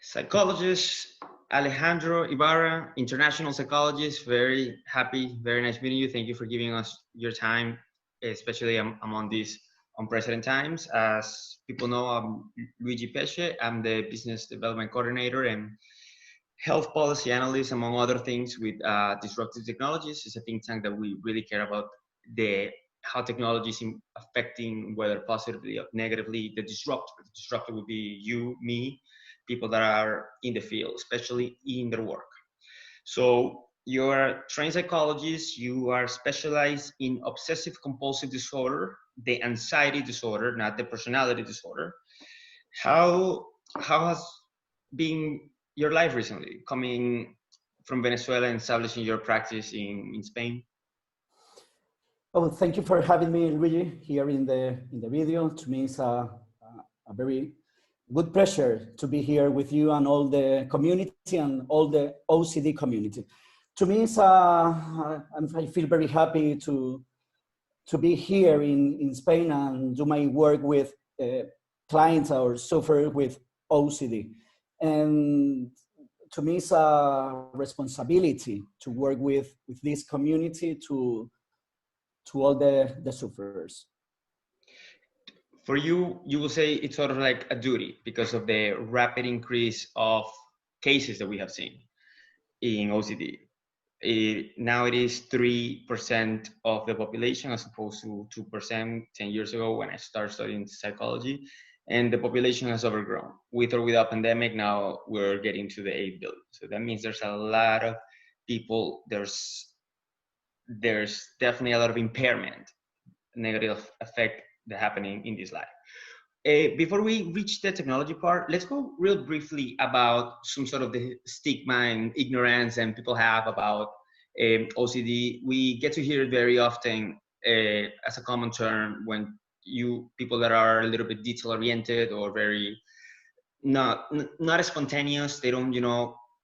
Psychologist Alejandro Ibarra, international psychologist. Very happy, very nice meeting you. Thank you for giving us your time, especially I'm on these unprecedented times. As people know, I'm Luigi Pesce. I'm the business development coordinator and health policy analyst, among other things, with disruptive technologies. It's a think tank that we really care about the how technology is affecting, whether positively or negatively, the disruptor. The disruptor would be you, me, people that are in the field, especially in their work. So you're a trained psychologist, you are specialized in obsessive compulsive disorder, the anxiety disorder, not the personality disorder. How how has been your life recently, coming from Venezuela and establishing your practice in Spain? Oh, thank you for having me, Luigi, here in the video. To me, it's a very good pleasure to be here with you and all the community and all the OCD community. To me, I feel very happy to be here in Spain and do my work with clients or suffer with OCD. And to me, it's a responsibility to work with this community to all the sufferers. For you, you will say it's sort of like a duty because of the rapid increase of cases that we have seen in OCD. Now it is 3% of the population as opposed to 2% 10 years ago when I started studying psychology. And the population has overgrown. With or without pandemic, now we're getting to the 8 billion. So that means there's a lot of people, there's definitely a lot of impairment, negative effect that happening in this life. Before we reach the technology part, let's go real briefly about some sort of the stigma and ignorance and people have about OCD. We get to hear it very often as a common term when people that are a little bit detail oriented or very not as spontaneous. They don't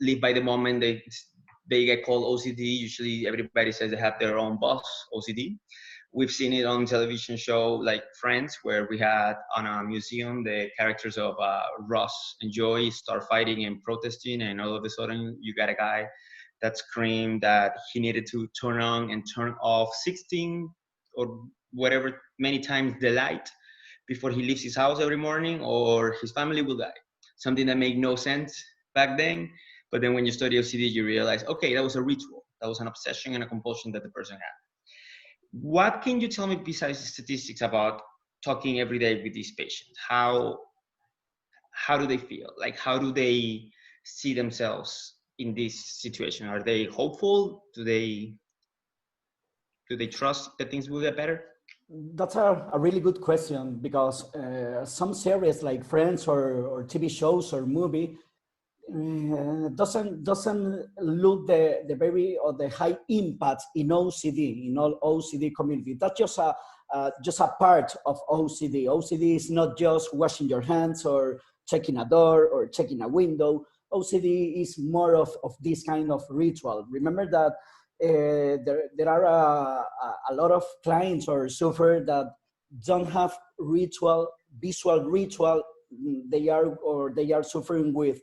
live by the moment. They get called OCD. Usually everybody says they have their own boss OCD. We've seen it on television show like Friends, where we had on a museum the characters of Ross and Joey start fighting and protesting, and all of a sudden you got a guy that screamed that he needed to turn on and turn off 16 or whatever many times the light before he leaves his house every morning, or his family will die. Something that made no sense back then, but then when you study OCD, you realize, okay, that was a ritual, that was an obsession and a compulsion that the person had. What can you tell me besides the statistics about talking every day with these patients? How do they feel? Like, how do they see themselves in this situation? Are they hopeful? Do they trust that things will get better? That's a really good question because some series like Friends or TV shows or movie doesn't look the very or the high impact in OCD in all OCD community. That's just a part of OCD. OCD is not just washing your hands or checking a door or checking a window. OCD is more of this kind of ritual. Remember that there are a lot of clients or suffer that don't have visual ritual. They are suffering with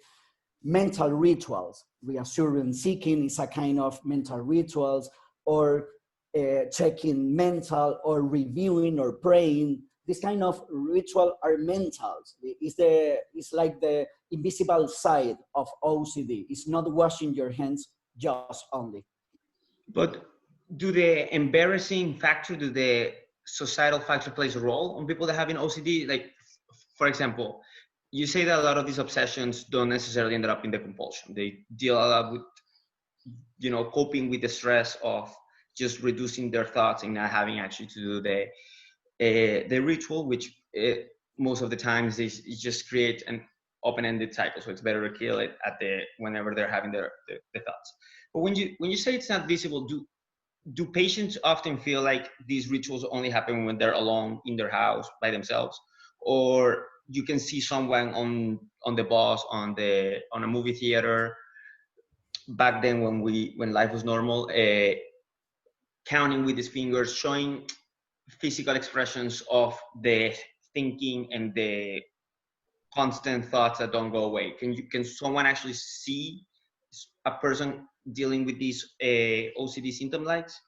mental rituals. Reassurance seeking is a kind of mental rituals, or checking mental, or reviewing or praying. This kind of ritual are mentals. It's like the invisible side of OCD. It's not washing your hands just only. But do the embarrassing factor, do the societal factor plays a role on people that have an OCD? Like, for example, you say that a lot of these obsessions don't necessarily end up in the compulsion. They deal a lot with, coping with the stress of just reducing their thoughts and not having actually to do the ritual, which most of the times is just create an open-ended cycle. So it's better to kill it whenever they're having the thoughts. But when you say it's not visible, do patients often feel like these rituals only happen when they're alone in their house by themselves, or you can see someone on the bus on a movie theater back then when life was normal, counting with his fingers, showing physical expressions of the thinking and the constant thoughts that don't go away? Can someone actually see a person dealing with these OCD symptom likes?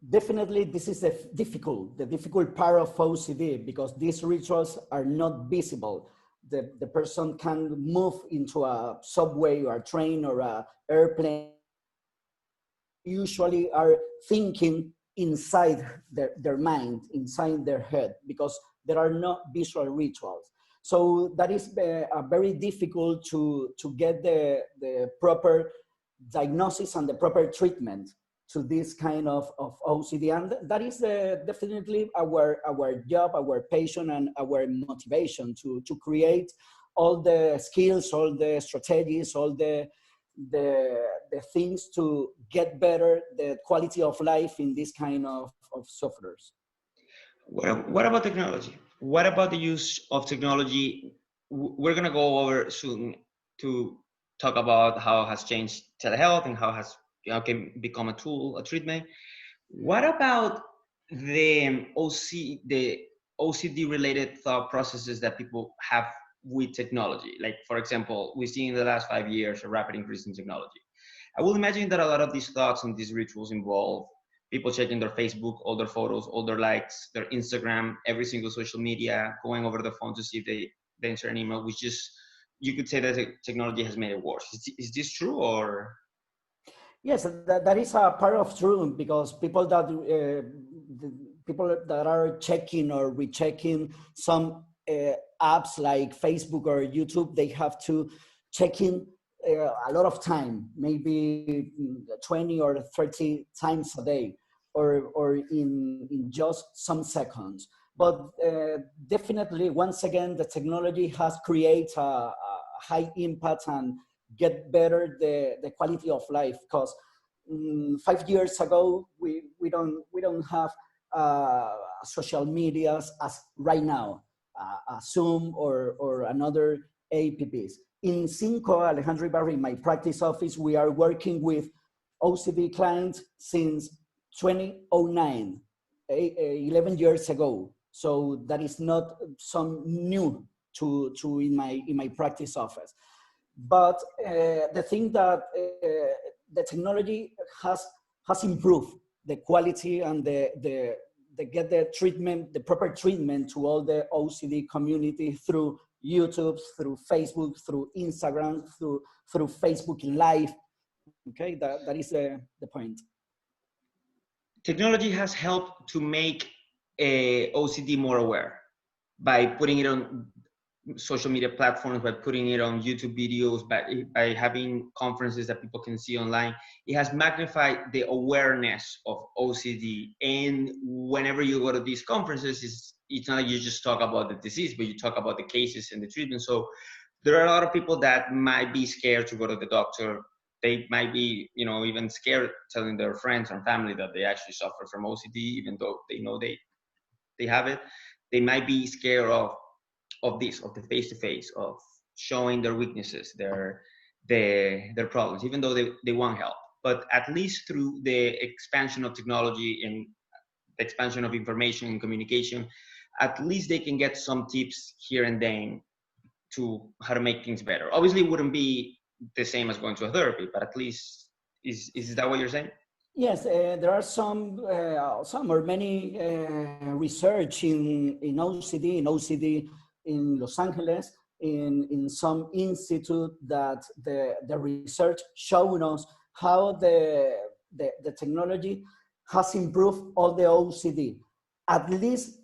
Definitely, this is the difficult part of OCD, because these rituals are not visible. The person can move into a subway or a train or a airplane, usually are thinking inside their mind, inside their head, because there are no visual rituals. So that is very difficult to get the proper diagnosis and the proper treatment to this kind of OCD. And that is definitely our job, our passion, and our motivation to create all the skills, all the strategies, all the things to get better the quality of life in this kind of sufferers. What about technology? What about the use of technology? We're going to go over soon to talk about how it has changed telehealth and how it has can become a tool, a treatment. What about the OCD related thought processes that people have with technology? Like, for example, we've seen in the last 5 years a rapid increase in technology. I will imagine that a lot of these thoughts and these rituals involve people checking their Facebook, all their photos, all their likes, their Instagram, every single social media, going over the phone to see if they answer an email, which is, you could say that technology has made it worse. Is this true, or? Yes, that is a part of truth, because people that are checking or rechecking some apps like Facebook or YouTube, they have to check in a lot of time, maybe 20 or 30 times a day, or in just some seconds. But definitely, once again, the technology has created a high impact and get better the quality of life, because 5 years ago we don't have social medias as right now, Zoom or another apps. In Cinco, Alejandro Ibarra, in my practice office, we are working with OCD clients since 2009, 11 years ago. So that is not some new to in my practice office. But the thing that the technology has improved the quality and the get the treatment, the proper treatment to all the OCD community through YouTube, through Facebook, through Instagram, through Facebook Live. Okay, that is the point. Technology has helped to make OCD more aware by putting it on social media platforms, by putting it on YouTube videos, by having conferences that people can see online. It has magnified the awareness of OCD. And whenever you go to these conferences, it's not like you just talk about the disease, but you talk about the cases and the treatment. So there are a lot of people that might be scared to go to the doctor. They might be, even scared telling their friends and family that they actually suffer from OCD, even though they know they have it. They might be scared of the face-to-face, of showing their weaknesses, their problems, even though they want help. But at least through the expansion of technology and the expansion of information and communication, at least they can get some tips here and then to how to make things better. Obviously, it wouldn't be the same as going to a therapy, but at least is that what you're saying? Yes, there are some or many research in OCD in Los Angeles, in some institute, that the research showing us how the technology has improved all the OCD. At least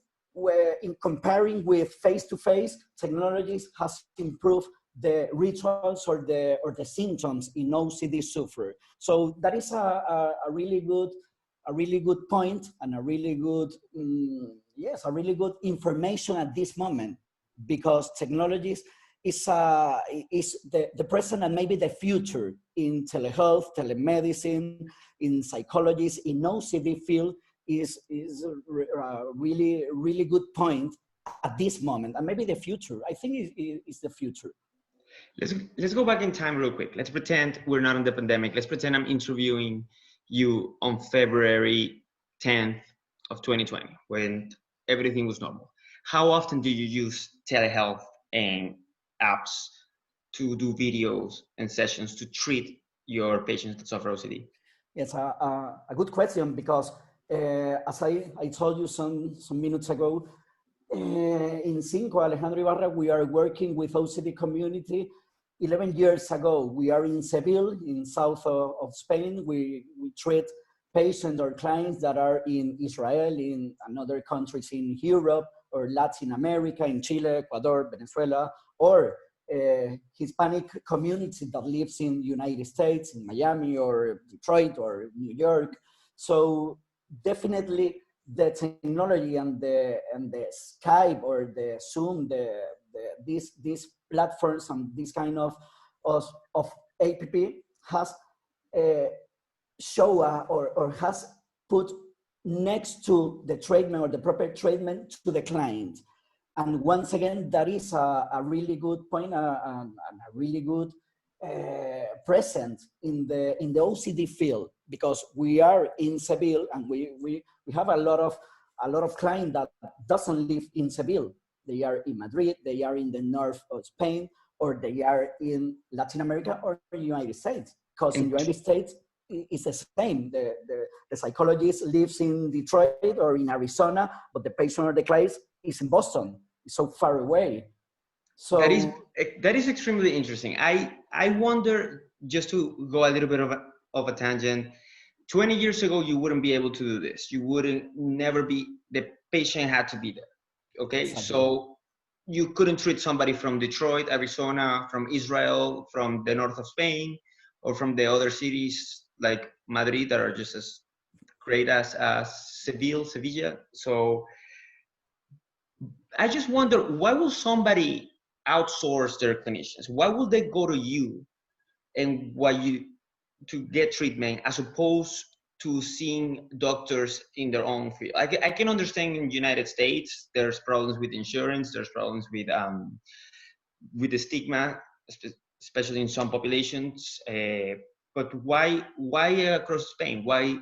in comparing with face-to-face, technologies has improved the rituals or the symptoms in OCD sufferer. So that is a really good point, and a really good a really good information at this moment, because technologies is the present and maybe the future in telehealth, telemedicine, in psychologists, in OCD field is a really good point at this moment, and maybe the future. I think is the future. Let's go back in time real quick. Let's pretend we're not in the pandemic. Let's pretend I'm interviewing you on February 10th of 2020, when everything was normal. How often do you use telehealth, and apps to do videos and sessions to treat your patients that suffer OCD? It's a good question because as I told you some minutes ago, in Cinco, Alejandro Ibarra, we are working with OCD community 11 years ago. We are in Seville, in south of Spain. We treat patients or clients that are in Israel, in another countries in Europe or Latin America, in Chile, Ecuador, Venezuela, or Hispanic community that lives in the United States, in Miami or Detroit or New York. So definitely the technology and the Skype or the Zoom, these platforms and this kind of app has show or has put next to the treatment or the proper treatment to the client. And once again, that is a really good point and a really good present in the OCD field, because we are in Seville and we have a lot of clients that doesn't live in Seville. They are in Madrid, they are in the north of Spain, or they are in Latin America or the United States. Because in the United States, it's the same. The psychologist lives in Detroit or in Arizona, but the patient or the client is in Boston. It's so far away. So that is extremely interesting. I wonder, just to go a little bit of a tangent, 20 years ago, you wouldn't be able to do this. You wouldn't never be, the patient had to be there. Okay. Exactly. So you couldn't treat somebody from Detroit, Arizona, from Israel, from the north of Spain, or from the other cities like Madrid that are just as great as Sevilla. So I just wonder, why will somebody outsource their clinicians? Why will they go to you and to get treatment as opposed to seeing doctors in their own field? I can understand in the United States, there's problems with insurance, there's problems with the stigma, especially in some populations. But why across Spain? Why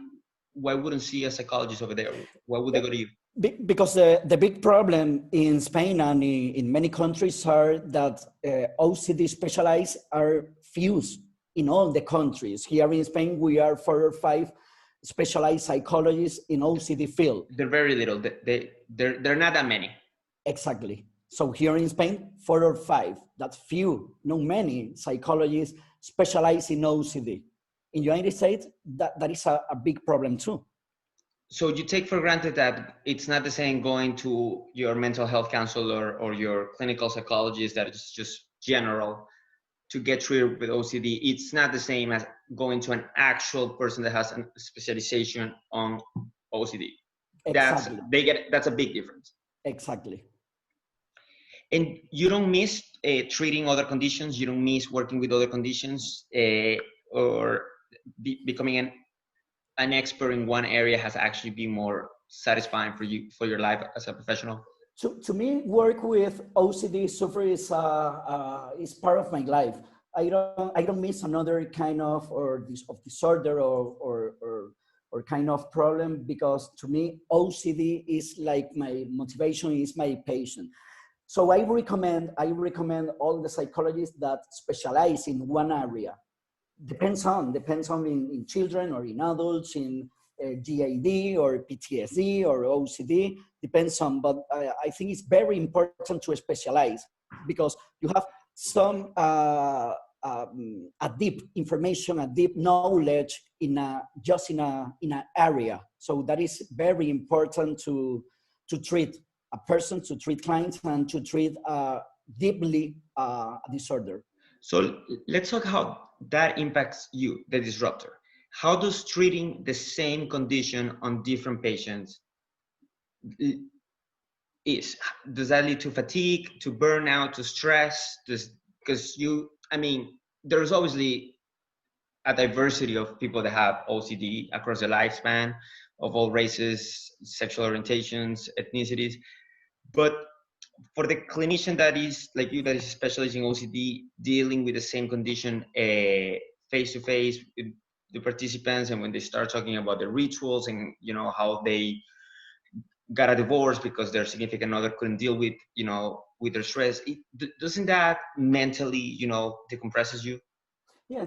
wouldn't see a psychologist over there? Why would they go to you? Because the big problem in Spain and in many countries are that OCD specialized are few in all the countries. Here in Spain, we are 4 or 5 specialized psychologists in OCD field. They're very little. They're not that many. Exactly. So here in Spain, 4 or 5. That's few, not many psychologists specialized in OCD. In the United States, that is a big problem too. So you take for granted that it's not the same going to your mental health counselor or your clinical psychologist that is just general to get treated with OCD. It's not the same as going to an actual person that has a specialization on OCD. Exactly. That's a big difference. Exactly. And you don't miss treating other conditions. You don't miss working with other conditions, or becoming an expert in one area has actually been more satisfying for you, for your life as a professional? To me, work with OCD sufferers is part of my life. I don't miss another kind of disorder or kind of problem, because to me OCD is like my motivation, is my patient. So I recommend all the psychologists that specialize in one area. Depends on in children or in adults, in GAD or PTSD or OCD, depends on, but I think it's very important to specialize, because you have some a deep information, a deep knowledge in an area. So that is very important to treat a person, to treat clients, and to treat deeply a disorder. So let's talk how that impacts you, the disruptor. How does treating the same condition on different patients does that lead to fatigue, to burnout, to stress? Because there's obviously a diversity of people that have OCD across the lifespan, of all races, sexual orientations, ethnicities. But for the clinician that is like you, that is specializing in OCD, dealing with the same condition face to face with the participants, and when they start talking about the rituals and how they got a divorce because their significant other couldn't deal with with their stress, doesn't that mentally, decompresses you? Yeah,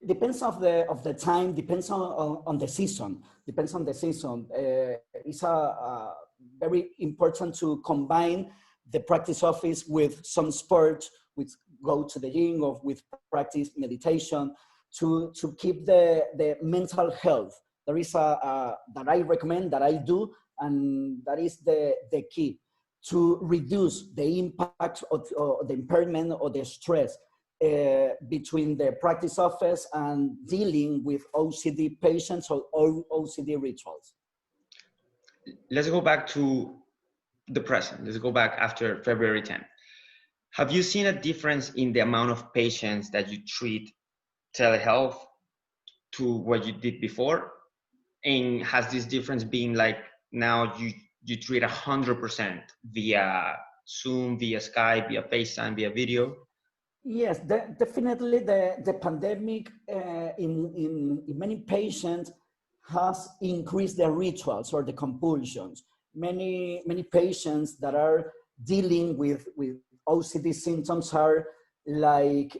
depends of the time, depends on the season, depends on the season. It's very important to combine the practice office with some sport, with go to the gym or with practice meditation to keep the mental health. There is that I recommend, that I do, and that is the key to reduce the impact or the impairment or the stress between the practice office and dealing with OCD patients or OCD rituals. Let's go back to the present. Let's go back after February 10th. Have you seen a difference in the amount of patients that you treat telehealth to what you did before? And has this difference been like now you treat 100% via Zoom, via Skype, via FaceTime, via video? Yes, definitely the pandemic in many patients has increased their rituals or the compulsions. Many patients that are dealing with OCD symptoms are like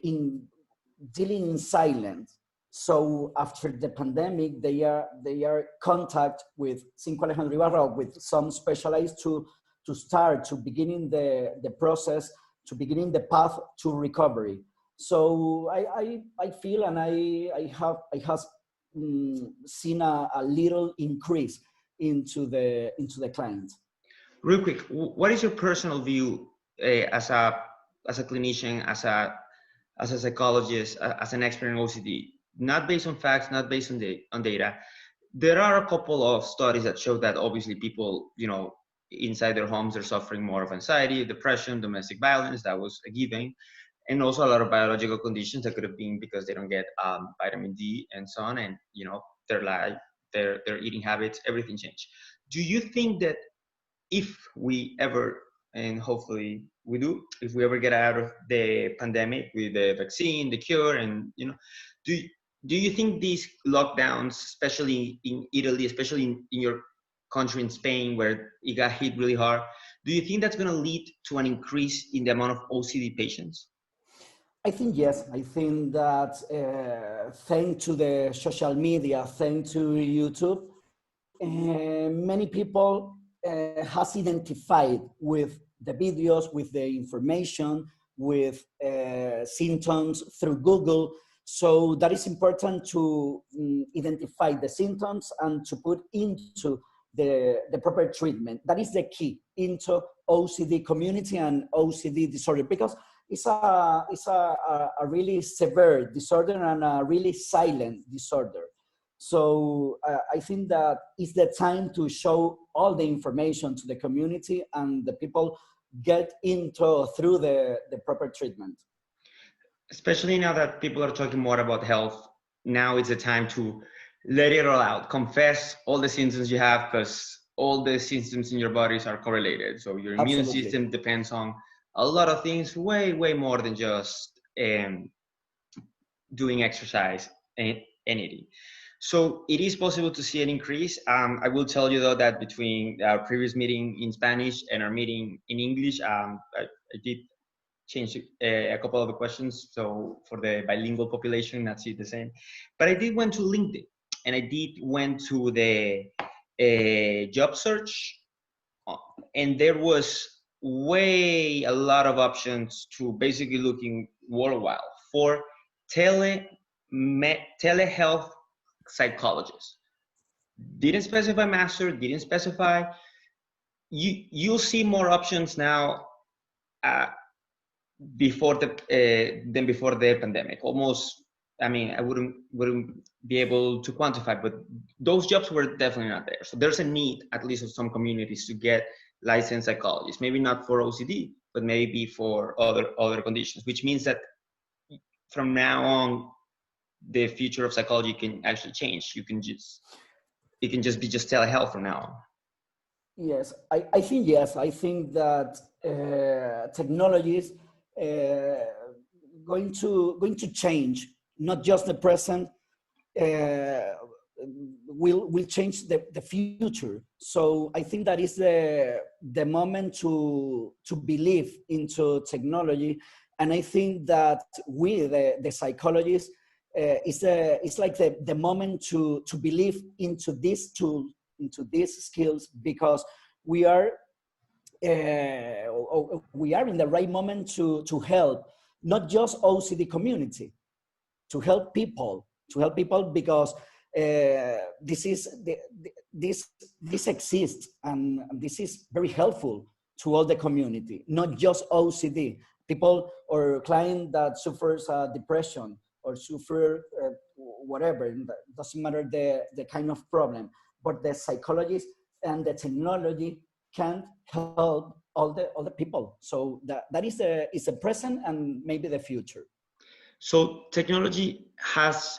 dealing in silence. So after the pandemic, they are contact with Alejandro Ibarra, with some specialists to start to beginning the process, to beginning the path to recovery. So I feel, and I have seen a little increase into the clients. Real quick, what is your personal view as a clinician, as a psychologist, as an expert in OCD? Not based on facts, not based on data. There are a couple of studies that show that obviously people, inside their homes are suffering more of anxiety, depression, domestic violence. That was a given, and also a lot of biological conditions that could have been because they don't get vitamin D and so on, and their life, their eating habits, everything changed. Do you think that if we ever, and hopefully we do, if we ever get out of the pandemic with the vaccine, the cure, and do you think these lockdowns, especially in Italy, especially in your country, in Spain, where it got hit really hard, do you think that's going to lead to an increase in the amount of OCD patients? I think yes. I think that thanks to the social media, thanks to YouTube, many people has identified with the videos, with the information, with symptoms through Google. So that is important to identify the symptoms and to put into the proper treatment. That is the key into OCD community and OCD disorder, because it's a really severe disorder and a really silent disorder. So I think that it's the time to show all the information to the community and the people get through the proper treatment. Especially now that people are talking more about health, now is the time to let it all out. Confess all the symptoms you have, because all the symptoms in your bodies are correlated. So your immune Absolutely. system depends on a lot of things, way more than just doing exercise and eating. So it is possible to see an increase. I will tell you though that between our previous meeting in Spanish and our meeting in English, I did change a couple of the questions. So for the bilingual population, not see the same. But I did went to LinkedIn, and I did went to the job search, and there was a lot of options to basically looking worldwide for telehealth psychologist. Didn't specify master, didn't specify. You'll see more options now before than before the pandemic. Almost, I mean, I wouldn't be able to quantify, but those jobs were definitely not there. So there's a need, at least of some communities, to get licensed psychologists. Maybe not for OCD, but maybe for other conditions. Which means that from now on, the future of psychology can actually change. It can just be telehealth from now on. Yes, I think yes. I think that technologies going to change not just the present. will change the future. So I think that is the moment to believe into technology. And I think that we, the psychologists, it's like the moment to believe into this tool, into these skills, because we are in the right moment to help not just OCD community, to help people, because this exists, and this is very helpful to all the community, not just OCD people or client that suffers depression or suffer whatever. It doesn't matter the kind of problem, but the psychologist and the technology can help all the people. So that is the present and maybe the future. So technology has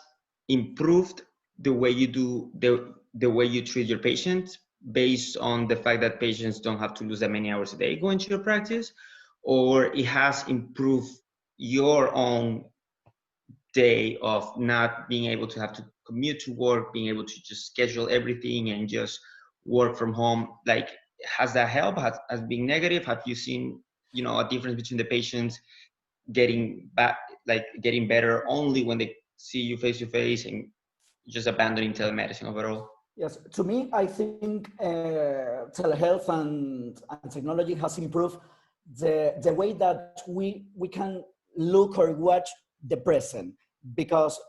improved the way you do the way you treat your patients, based on the fact that patients don't have to lose that many hours a day going to your practice, or it has improved your own day of not being able to have to commute to work, being able to just schedule everything and just work from home. Like, has that helped? Has been negative? Have you seen, a difference between the patients getting back, like getting better only when they see you face to face, and just abandoning telemedicine overall? Yes, to me, I think telehealth and technology has improved the way that we can look or watch the present, because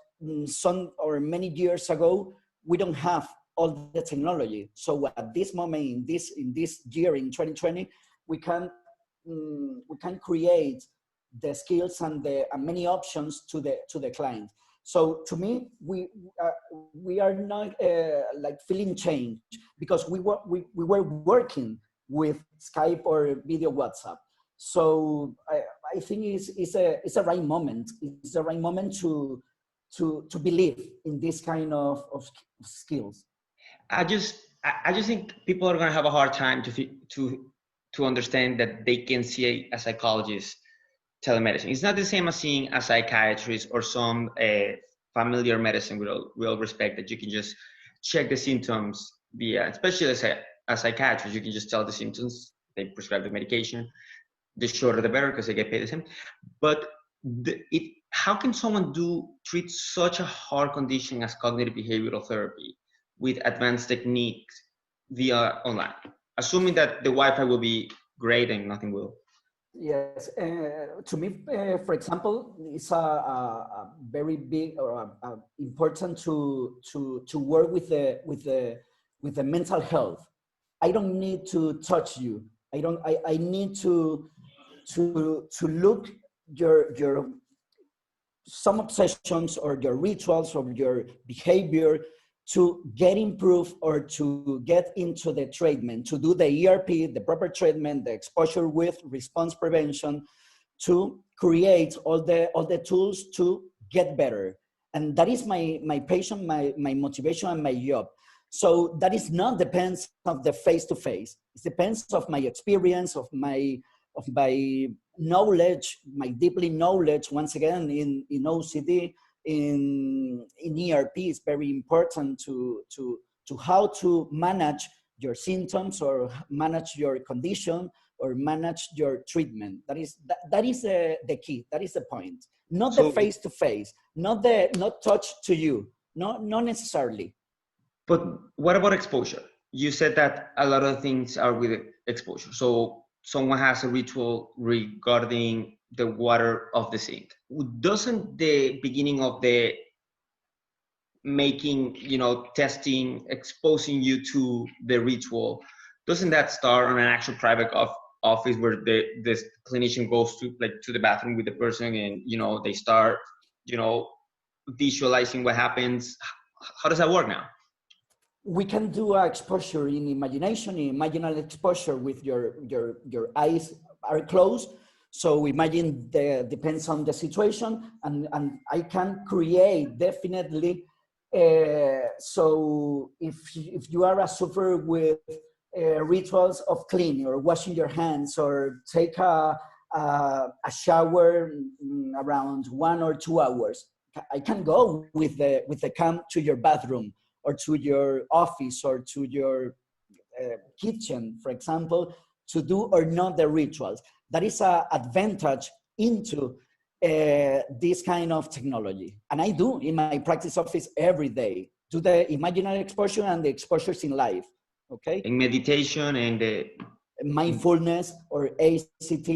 some or many years ago we don't have all the technology. So at this moment, in this year, in 2020, we can create the skills and many options to the client. So to me, we are not like feeling change, because we were working with Skype or video WhatsApp. So I think it's a right moment. It's the right moment to believe in this kind of skills. I just think people are gonna have a hard time to understand that they can see a psychologist telemedicine. It's not the same as seeing a psychiatrist or some familiar medicine, with all respect, that you can just check the symptoms via, especially as a psychiatrist, you can just tell the symptoms, they prescribe the medication, the shorter the better because they get paid the same. But how can someone treat such a hard condition as cognitive behavioral therapy with advanced techniques via online, assuming that the Wi-Fi will be great and nothing will? Yes, to me, for example, it's a very big or important to work with the mental health. I don't need to touch you. I need to look your some obsessions or your rituals or your behavior to get improved or to get into the treatment, to do the ERP, the proper treatment, the exposure with response prevention, to create all the tools to get better. And that is my passion, my motivation, and my job. So that is not depends of the face-to-face. It depends of my experience, of my knowledge, my deeply knowledge, once again, in OCD, in ERP. Is very important to how to manage your symptoms or manage your condition or manage your treatment. That is the key. That is the point. Not the face-to-face, not touch to you, not necessarily. But what about exposure? You said that a lot of things are with exposure. So someone has a ritual regarding the water of the sink. Doesn't the beginning of the making, testing, exposing you to the ritual, doesn't that start on an actual private office where this clinician goes to the bathroom with the person and, they start, visualizing what happens? How does that work now? We can do exposure in imagination, imaginal exposure with your eyes are closed. So imagine depends on the situation, and I can create definitely. So if you are a sufferer with rituals of cleaning or washing your hands or take a shower around 1 or 2 hours, I can go with the cam to your bathroom, or to your office or to your kitchen, for example, to do or not the rituals. That is an advantage into this kind of technology. And I do in my practice office every day, do the imaginary exposure and the exposures in life, okay? In meditation and mindfulness or ACT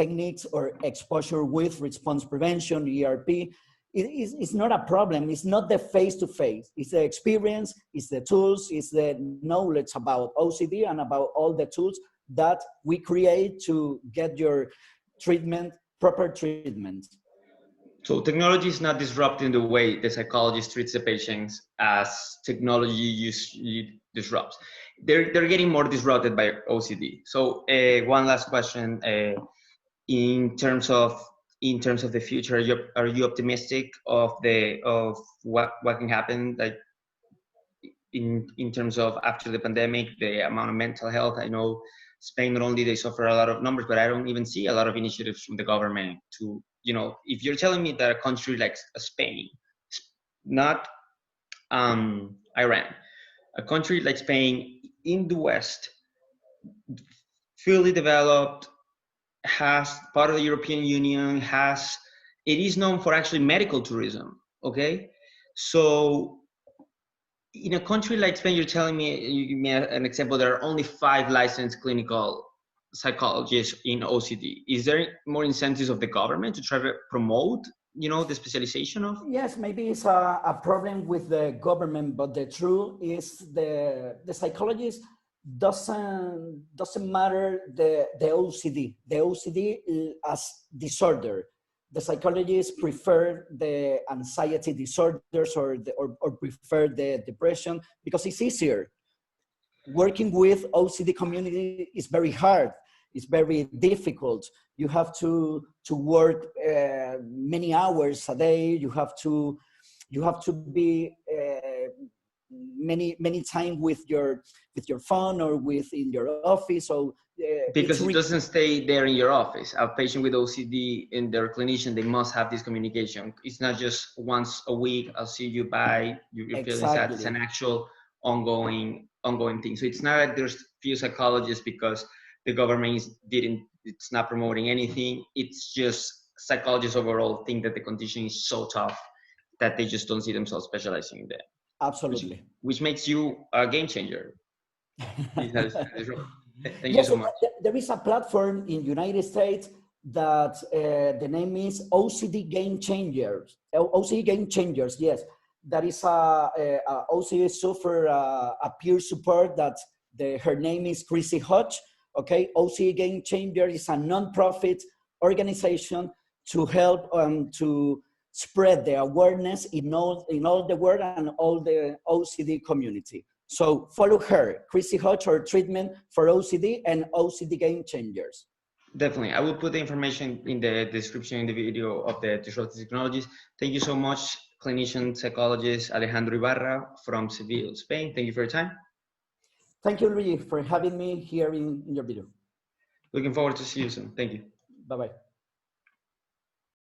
techniques or exposure with response prevention, ERP. It's not a problem. It's not the face-to-face. It's the experience, it's the tools, it's the knowledge about OCD and about all the tools that we create to get your treatment, proper treatment. So technology is not disrupting the way the psychologist treats the patients as technology usually disrupts. They're getting more disrupted by OCD. So one last question: in terms of the future, are you optimistic of what can happen, like in terms of after the pandemic, the amount of mental health? I know Spain, not only they suffer a lot of numbers, but I don't even see a lot of initiatives from the government to, if you're telling me that a country like Spain, not Iran, a country like Spain in the West, fully developed, has part of the European Union, it is known for actually medical tourism, okay? So in a country like Spain, you give me an example, there are only 5 licensed clinical psychologists in OCD. Is there more incentives of the government to try to promote, the specialization of? Yes, maybe it's a problem with the government, but the truth is the psychologist doesn't matter the OCD. The OCD as disorder. The psychologists prefer the anxiety disorders or prefer the depression because it's easier. Working with OCD community is very hard. It's very difficult. You have to work many hours a day. You have to be many time with your phone or in your office. So because it doesn't stay there in your office. A patient with OCD and their clinician, they must have this communication. It's not just once a week, I'll see you, bye, you're feeling sad. It's an actual ongoing thing. So it's not like there's few psychologists because the government it's not promoting anything. It's just psychologists overall think that the condition is so tough that they just don't see themselves specializing in that. Absolutely. Which makes you a game changer. Thank you so much. There is a platform in United States that the name is OCD Game Changers. OCD Game Changers, yes. That is OCD suffer a peer support that her name is Chrissy Hodge. Okay, OCD Game Changer is a non-profit organization to help to spread the awareness in all the world and all the OCD community. So follow her, Chrissy Hodge, or treatment for OCD and OCD Game Changers. Definitely. I will put the information in the description in the video of the disruptive technologies. Thank you so much, clinician psychologist Alejandro Ibarra from Seville, Spain. Thank you for your time. Thank you, Luigi, for having me here in your video. Looking forward to see you soon. Thank you. Bye-bye.